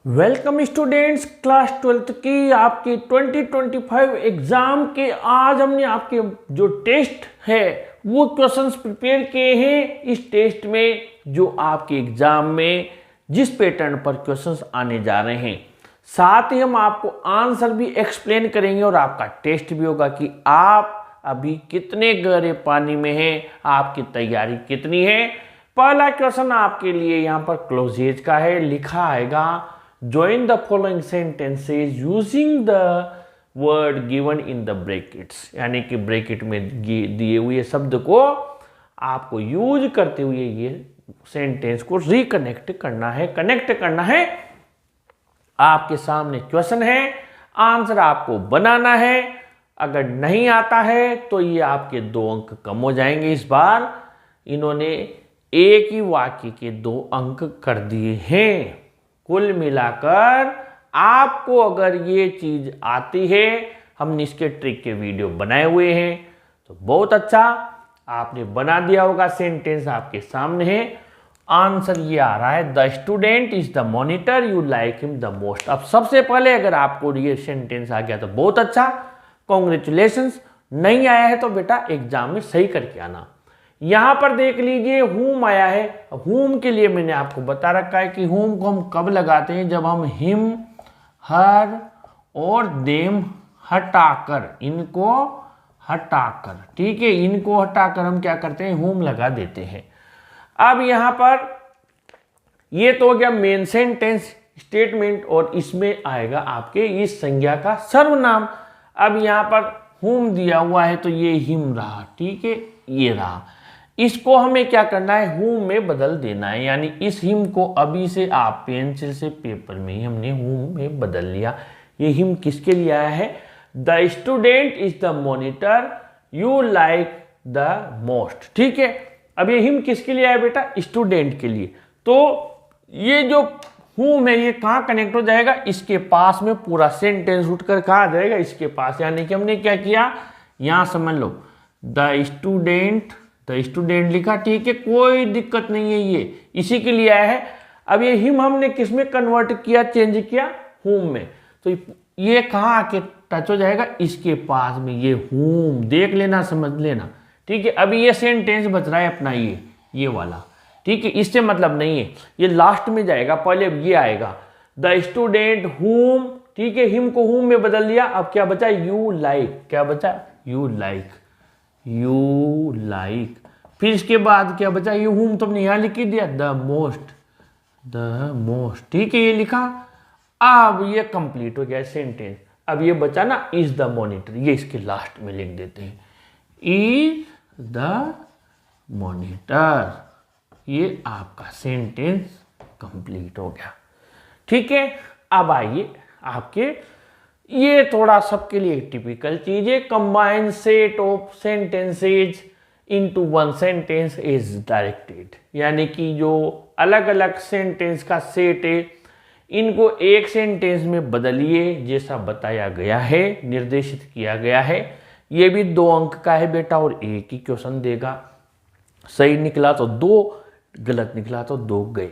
Welcome students, class 12th की आपकी 2025 exam के आज हमने आपके जो टेस्ट है वो क्वेश्चंस प्रिपेयर किए हैं। इस टेस्ट में जो आपके एग्जाम में जिस पैटर्न पर क्वेश्चंस आने जा रहे हैं, साथ ही हम आपको आंसर भी एक्सप्लेन करेंगे और आपका टेस्ट भी होगा कि आप अभी कितने गहरे पानी में हैं, आपकी तैयारी कितनी है। पहला क्वेश्चन आपके लिए यहाँ पर क्लोजेज का है, लिखा आएगा join the following sentences using the word given in the brackets, यानी कि ब्रैकेट में दिए हुए शब्द को आपको यूज करते हुए ये सेंटेंस को रिकनेक्ट करना है, कनेक्ट करना है। आपके सामने क्वेश्चन है, आंसर आपको बनाना है। अगर नहीं आता है तो ये आपके 2 अंक कम हो जाएंगे। इस बार इन्होंने एक ही वाक्य के 2 अंक कर दिए हैं। कुल मिलाकर आपको अगर ये चीज आती है, हमने इसके ट्रिक के वीडियो बनाए हुए हैं, तो बहुत अच्छा, आपने बना दिया होगा। सेंटेंस आपके सामने है, आंसर ये आ रहा है the student is the monitor you like him the most. अब सबसे पहले अगर आपको ये सेंटेंस आ गया तो बहुत अच्छा, कॉन्ग्रेचुलेशंस। नहीं आया है तो बेटा एग्जाम में सही करके आना। यहां पर देख लीजिए हुम आया है। हुम के लिए मैंने आपको बता रखा है कि हुम को हम कब लगाते हैं, जब हम हिम, हर और देम हटाकर, इनको हटाकर, ठीक है, इनको हटाकर हम क्या करते हैं, हुम लगा देते हैं। अब यहां पर ये तो हो गया मेन सेंटेंस स्टेटमेंट और इसमें आएगा आपके इस संज्ञा का सर्वनाम। अब यहां पर हुम दिया हुआ है तो ये हिम रहा, ठीक है, ये रहा। इसको हमें क्या करना है, हुम में बदल देना है। यानी इस हिम को अभी से आप पेंसिल से पेपर में ही हमने हुम में बदल लिया। ये हिम किसके लिए आया है, the student is the monitor you like the most, ठीक है। अब ये हिम किसके लिए आया बेटा, स्टूडेंट के लिए। तो ये जो हुम है ये कहाँ कनेक्ट हो जाएगा, इसके पास में पूरा सेंटेंस उठकर कहाँ आ जाएगा, इसके पास। यानी कि हमने क्या किया, यहां समझ लो द स्टूडेंट लिखा, ठीक है, कोई दिक्कत नहीं है, ये इसी के लिए आया है। अब ये हिम हमने किस में कन्वर्ट किया, चेंज किया, हुम में। तो ये कहाँ आके टच हो जाएगा, इसके पास में, ये हुम, देख लेना, समझ लेना, ठीक है। अभी ये सेंटेंस बच रहा है अपना ये वाला, ठीक है, इससे मतलब नहीं है, ये लास्ट में जाएगा, पहले ये आएगा द स्टूडेंट हुम, ठीक है, हिम को हुम में बदल दिया। अब क्या बचा, यू लाइक, क्या बचा, यू लाइक। फिर इसके बाद क्या बचा, ये हुम तो हमने यहां लिख दिया, द मोस्ट, ठीक है, ये लिखा। अब ये कंप्लीट हो गया सेंटेंस। अब ये बचा ना इज द मॉनिटर, ये इसके लास्ट में लिख देते हैं, इज द मॉनिटर। ये आपका सेंटेंस कंप्लीट हो गया, ठीक है। अब आइए आपके, ये थोड़ा सबके लिए टिपिकल चीज है, combine set of sentences into one sentence is directed. यानी कि जो अलग अलग सेंटेंस का सेट है, इनको एक सेंटेंस में बदलिए, जैसा बताया गया है, निर्देशित किया गया है। ये भी 2 अंक का है बेटा और एक ही क्वेश्चन देगा। सही निकला तो 2, गलत निकला तो 2 गए।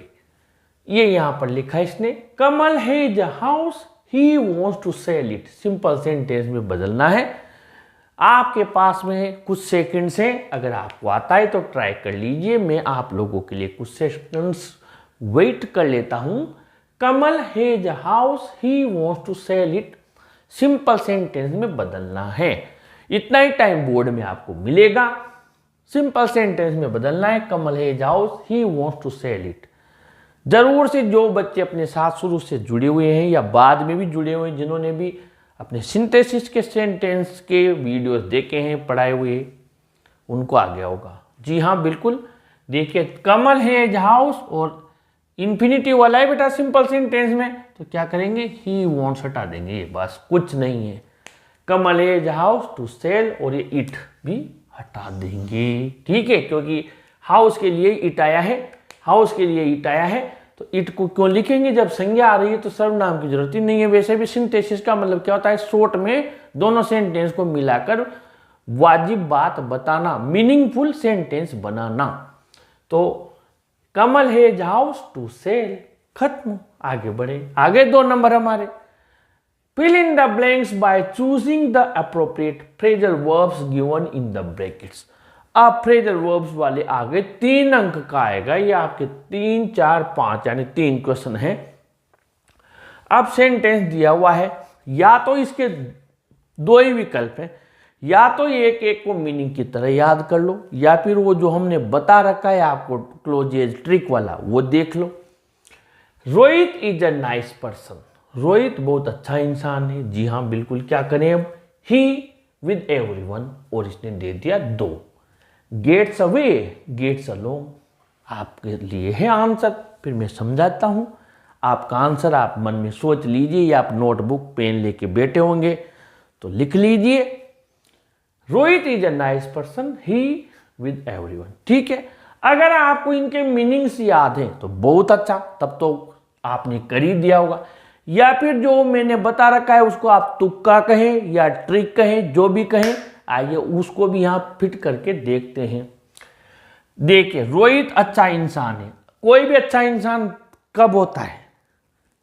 ये यहां पर लिखा है इसने, Kamal has a house he wants to sell it. Simple sentence में बदलना है। आपके पास में कुछ सेकंड्स हैं, अगर आपको आता है तो ट्राई कर लीजिए। मैं आप लोगों के लिए कुछ सेकंड्स वेट कर लेता हूं। Kamal has a house he wants to sell it, simple sentence में बदलना है। इतना ही टाइम बोर्ड में आपको मिलेगा। सिंपल सेंटेंस में बदलना है, Kamal has house he wants to sell it. जरूर से जो बच्चे अपने साथ शुरू से जुड़े हुए हैं या बाद में भी जुड़े हुए हैं, जिन्होंने भी अपने सिंथेसिस के सेंटेंस के वीडियोस देखे हैं, पढ़ाए हुए, उनको आ गया होगा। जी हाँ, बिल्कुल। देखिए, कमल हैज हाउस और इन्फिनिटिव वाला है बेटा सिंपल सेंटेंस में, तो क्या करेंगे, ही वॉन्ट्स हटा देंगे, ये बस, कुछ नहीं है। Kamal has house to cell और ये इट भी हटा देंगे, ठीक है, क्योंकि हाउस के लिए इट आया है, हाउस के लिए इट आया है, तो इट को क्यों लिखेंगे, जब संज्ञा आ रही है तो सर्वनाम की जरूरत ही नहीं है। वैसे भी सिंथेसिस का मतलब क्या होता है, शॉर्ट में दोनों सेंटेंस को मिलाकर वाजिब बात बताना, मीनिंगफुल सेंटेंस बनाना। तो Kamal has house to sell, खत्म। आगे बढ़े, आगे 2 नंबर हमारे। Fill in the blanks by choosing the appropriate phrasal verbs given in the brackets. अब फ्रेजल वर्ब्स वाले आगे 3 अंक का आएगा, ये आपके 3, 4, 5 यानी 3 क्वेश्चन है। अब सेंटेंस दिया हुआ है, या तो इसके 2 ही विकल्प हैं, या तो एक एक को मीनिंग की तरह याद कर लो, या फिर वो जो हमने बता रखा है आपको क्लोजेज ट्रिक वाला वो देख लो। Rohit is a nice person, Rohit बहुत अच्छा इंसान है। जी हाँ बिल्कुल, क्या करें अब, ही विद एवरीवन, और इसने दे दिया 2। गेट्स अवे, गेट्स अलोंग, आपके लिए है आंसर। फिर मैं समझाता हूं, आपका आंसर आप मन में सोच लीजिए, या आप नोटबुक पेन लेके बैठे होंगे तो लिख लीजिए। Rohit is a nice person, he with everyone. ठीक है, अगर आपको इनके मीनिंग्स याद हैं तो बहुत अच्छा, तब तो आपने कर ही दिया होगा। या फिर जो मैंने बता रखा है उसको आप तुक्का कहें या ट्रिक कहें, जो भी कहें, आइए उसको भी यहां फिट करके देखते हैं। देखिए, रोहित अच्छा इंसान है। कोई भी अच्छा इंसान कब होता है?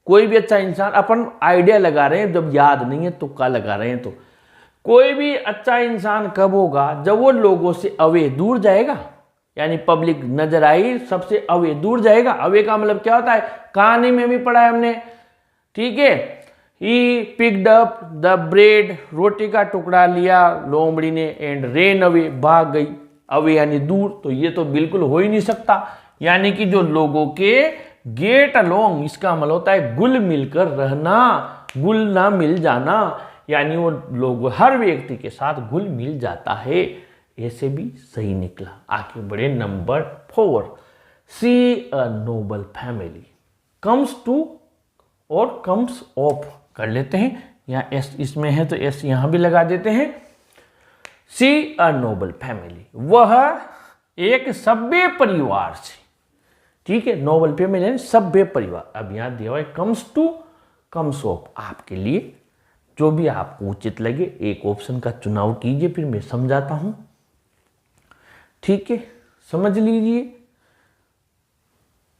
कोई भी अच्छा इंसान, अपन आइडिया लगा रहे हैं, जब याद नहीं है तुक्का लगा रहे हैं, तो कोई भी अच्छा इंसान कब होगा? जब वो लोगों से अवे, दूर जाएगा, यानी पब्लिक नजर आई सबसे अवे, दूर जाएगा। अवे का मतलब क्या होता है? कहानी में भी पढ़ा है हमने, ठीक है। He picked up the bread, रोटी का टुकड़ा लिया लोमड़ी ने, एंड रेन अवे, भाग गई। अवे यानी दूर, तो ये तो बिल्कुल हो ही नहीं सकता। यानी कि जो लोगों के गेट अलोंग, इसका मतलब होता है गुल मिलकर रहना, गुल ना मिल जाना, यानी वो लोग हर व्यक्ति के साथ घुल मिल जाता है। ऐसे भी सही निकला। आगे बढ़े, number 4, see a noble family comes to और कम्स ऑफ कर लेते हैं, यहाँ एस इसमें है तो एस यहां भी लगा देते हैं। सी अ नोबल फैमिली, वह एक सभ्य परिवार से, ठीक है, नोबल फैमिली सभ्य परिवार। अब यहां दिया हुआ है कम्स टू कम्स ऑफ, आपके लिए जो भी आपको उचित लगे एक ऑप्शन का चुनाव कीजिए, फिर मैं समझाता हूं। ठीक है, समझ लीजिए,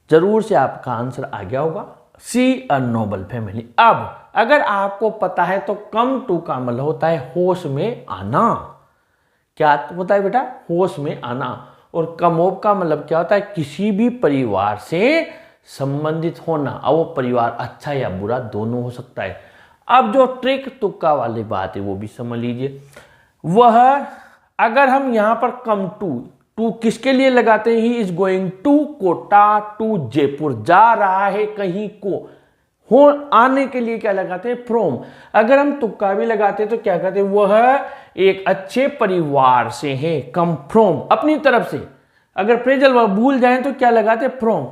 जरूर से आपका आंसर आ गया होगा। सी अ नोबल फैमिली। अब अगर आपको पता है तो कम टू का मतलब होता है होश में आना। क्या होता है बेटा? होश में आना। और कम ऑफ का मतलब क्या होता है? किसी भी परिवार से संबंधित होना। अब वो परिवार अच्छा या बुरा दोनों हो सकता है। अब जो ट्रिक तुक्का वाली बात है वो भी समझ लीजिए। वह, अगर हम यहां पर कम टू किसके लिए लगाते हैं? He is going to Kota to Jaipur, जा रहा है कहीं को, हो आने के लिए क्या लगाते हैं? फ्रॉम। अगर हम तुक्का भी लगाते हैं तो क्या कहते हैं? वह एक अच्छे परिवार से है, कम फ्रॉम, अपनी तरफ से। अगर फ्रेजल वर्ब भूल जाएं तो क्या लगाते हैं? फ्रॉम।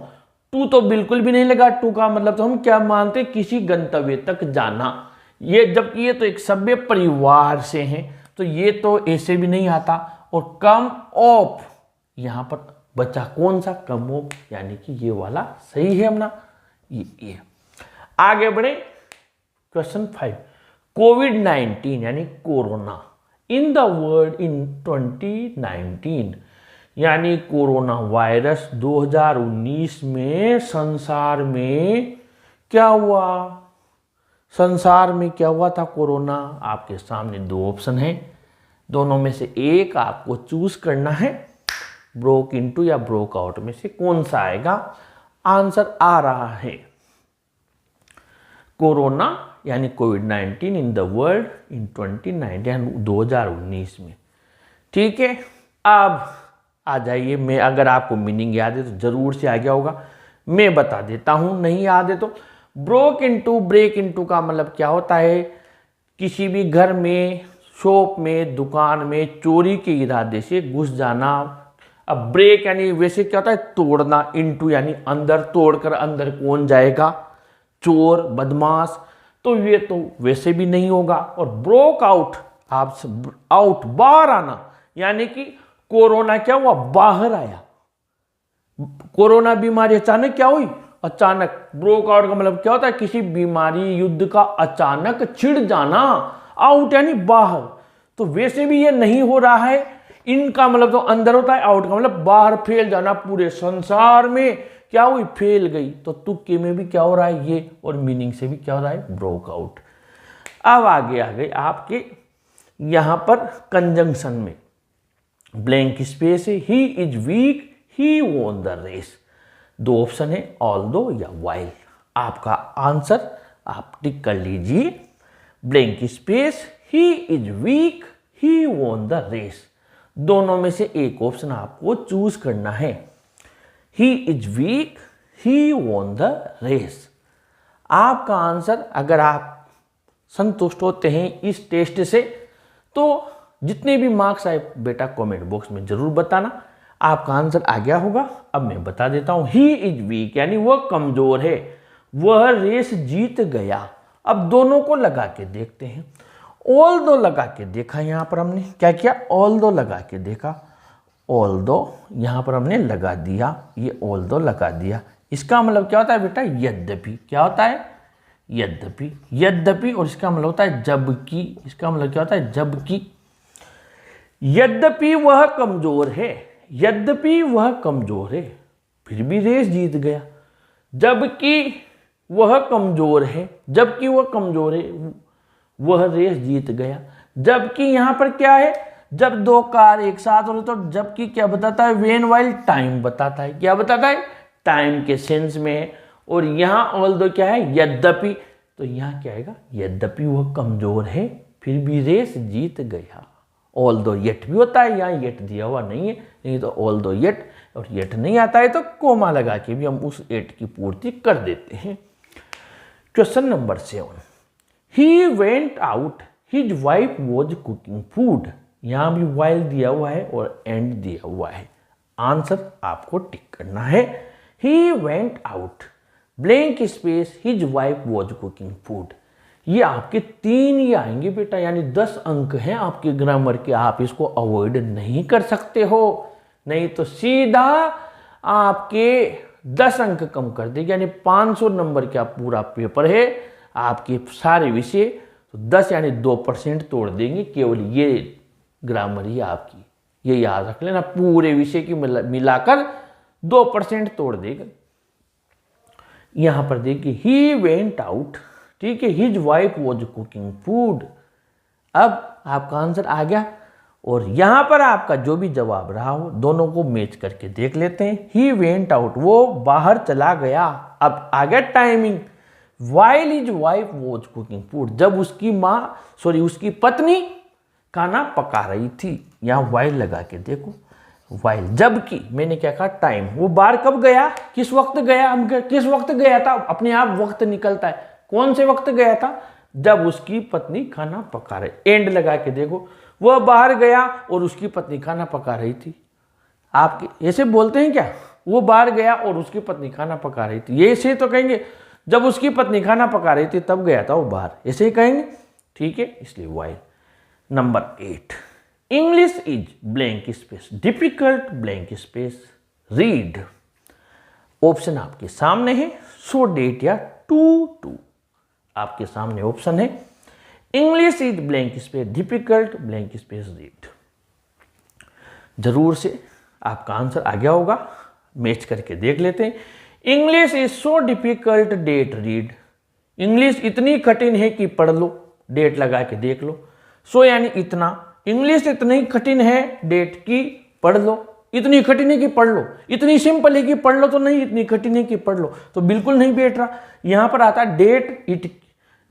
टू तो बिल्कुल भी नहीं लगा। टू का मतलब तो हम क्या मानते? किसी गंतव्य तक जाना। ये जबकि ये तो एक सभ्य परिवार से है, तो ये तो ऐसे भी नहीं आता। और कम ऑफ, यहां पर बचा कौन सा? कम ऑफ, यानी कि ये वाला सही है अपना। ये आगे बढ़े, क्वेश्चन 5, कोविड-19 यानी corona in the world in 2019, यानी कोरोना वायरस 2019 में संसार में क्या हुआ? संसार में क्या हुआ था? कोरोना। आपके सामने 2 ऑप्शन है, दोनों में से एक आपको चूज करना है। ब्रोक इनटू या ब्रोक आउट में से कौन सा आएगा? आंसर आ रहा है कोरोना यानी कोविड-19 इन द वर्ल्ड इन 2019 में। ठीक है, अब आ जाइए। मैं, अगर आपको मीनिंग याद है तो जरूर से आ गया होगा, मैं बता देता हूं, नहीं याद है तो। ब्रोक इनटू, ब्रेक इनटू का मतलब क्या होता है? किसी भी घर में, शॉप में, दुकान में चोरी के इरादे से घुस जाना। अब ब्रेक यानी वैसे क्या होता है? तोड़ना। इनटू यानी अंदर, तोड़कर अंदर कौन जाएगा? चोर, बदमाश। तो ये तो वैसे भी नहीं होगा। और ब्रोक आउट, आप आउट, बाहर आना, यानी कि कोरोना क्या हुआ? बाहर आया। कोरोना बीमारी अचानक क्या हुई? अचानक। ब्रोक आउट का मतलब क्या होता है? किसी बीमारी, युद्ध का अचानक छिड़ जाना। आउट यानी बाहर। तो वैसे भी ये नहीं हो रहा है। इनका मतलब तो अंदर होता है, आउट का मतलब बाहर फैल जाना पूरे संसार में। क्या हुई, फेल गई। तो तुक्के में भी क्या हो रहा है ये, और मीनिंग से भी क्या हो रहा है, ब्रोक आउट। अब आगे आ गए आपके यहां पर कंजंक्शन में, ब्लैंक स्पेस है, he is weak, he won the race. दो ऑप्शन है, ऑल्दो या व्हाइल। आपका आंसर आप टिक कर लीजिए, blank space, he is weak, he won the race. दोनों में से एक ऑप्शन आपको चूज करना है, he is weak, he won the race. आपका आंसर, अगर आप संतुष्ट होते हैं इस टेस्ट से, तो जितने भी मार्क्स आए बेटा कमेंट बॉक्स में जरूर बताना। आपका आंसर आ गया होगा। अब मैं बता देता हूं, ही इज वीक यानी वह कमजोर है, वह रेस जीत गया। अब दोनों को लगा के देखते हैं। ऑल दो लगा के देखा, यहां पर हमने क्या किया, ऑल दो लगा के देखा, ऑल दो यहां पर हमने लगा दिया, ये ऑल दो लगा दिया। इसका मतलब क्या होता है बेटा, यद्यपि। क्या होता है, यद्यपि। यद्यपि, और इसका मतलब होता है जबकि। इसका मतलब क्या होता है, जबकि। यद्यपि वह कमजोर है, यद्यपि वह कमजोर है, फिर भी रेस जीत गया। जबकि वह कमजोर है, जबकि वह कमजोर है, वह रेस जीत गया। जबकि यहां पर क्या है, जब दो कार एक साथ हो तो जबकि क्या बताता है, वेन वाइल टाइम बताता है। क्या बताता है, टाइम के सेंस में है। और यहां ऑल्दो क्या है, यद्यपि। तो यहां क्या आएगा, यद्यपि वह कमजोर है फिर भी रेस जीत गया। ऑल्दो येट भी होता है, यहाँ येट दिया हुआ नहीं है, नहीं तो ऑल्दो येट, और येट नहीं आता है तो कोमा लगा के भी हम उस एट की पूर्ति कर देते हैं। Question number 7, he went out, his wife was cooking food. यहां भी वाइल दिया हुआ है और एंड दिया हुआ है। आंसर आपको टिक करना है, he went out, blank space, his wife was cooking food. ये आपके 3 ही आएंगे बेटा, यानी 10 अंक हैं आपके ग्रामर के। आप इसको अवॉइड नहीं कर सकते हो, नहीं तो सीधा आपके 10 अंक कम कर देगी, यानी 500 नंबर का पूरा पेपर है आपके सारे विषय। तो 10 यानी 2% तोड़ देंगे केवल ये ग्रामर ही आपकी। ये याद रख लेना, पूरे विषय की मिलाकर 2% तोड़ देगा। यहां पर देखिए, ही वेंट आउट, ठीक है, his wife was cooking food. अब आपका आंसर आ गया, और यहां पर आपका जो भी जवाब रहा हो दोनों को मैच करके देख लेते हैं। ही वेंट आउट, वो बाहर चला गया। अब आ गया timing, while his wife was cooking food, जब उसकी पत्नी खाना पका रही थी। यहां वाइल लगा के देखो, वाइल। जबकि मैंने क्या कहा, टाइम, वो बाहर कब गया, किस वक्त गया, हम किस वक्त गया था, अपने आप वक्त निकलता है, कौन से वक्त गया था, जब उसकी पत्नी खाना पका रही। एंड लगा के देखो, वह बाहर गया और उसकी पत्नी खाना पका रही थी। आप ऐसे बोलते हैं क्या, वो बाहर गया और उसकी पत्नी खाना पका रही थी, ये ऐसे तो कहेंगे जब उसकी पत्नी खाना पका रही थी तब गया था वो बाहर, ऐसे ही कहेंगे, ठीक है, इसलिए while. Number 8, English is blank space, difficult blank space, read. Option आपके सामने है, सो डेट या टू। आपके सामने ऑप्शन है, English is blank space, difficult blank space, read. जरूर से आपका आंसर आ गया होगा, मैच करके देख लेते हैं। English is so difficult that read, English इतनी कठिन है कि पढ़ लो, डेट लगा के देख लो। सो यानी इतना, इंग्लिश इतनी कठिन है डेट की पढ़ लो, इतनी कठिन है कि पढ़ लो, इतनी सिंपल है कि पढ़ लो तो नहीं, इतनी कठिन है कि पढ़ लो तो बिल्कुल नहीं बैठ रहा। यहां पर आता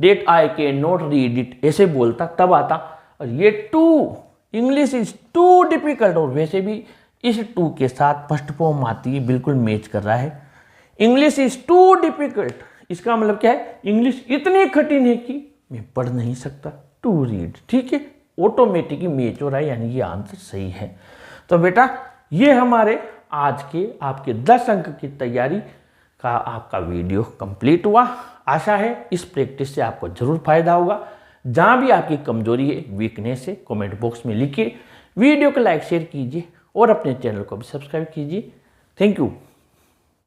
that I can not read it, ऐसे बोलता तब आता। और ये too, English is too difficult, और वैसे भी इस टू के साथ फर्स्ट फॉर्म आती है, बिल्कुल मैच कर रहा है। इंग्लिश इज टू डिफिकल्ट, इसका मतलब क्या है, इंग्लिश इतनी कठिन है कि मैं पढ़ नहीं सकता, टू रीड, ठीक है, ऑटोमेटिकली मैच हो रहा है, यानी ये आंसर सही है। तो बेटा ये हमारे आज के आपके 10 अंक की तैयारी का आपका वीडियो कंप्लीट हुआ। आशा है इस प्रैक्टिस से आपको जरूर फायदा होगा। जहां भी आपकी कमजोरी है, वीकनेस है, कमेंट बॉक्स में लिखिए। वीडियो को लाइक शेयर कीजिए और अपने चैनल को भी सब्सक्राइब कीजिए। Thank you.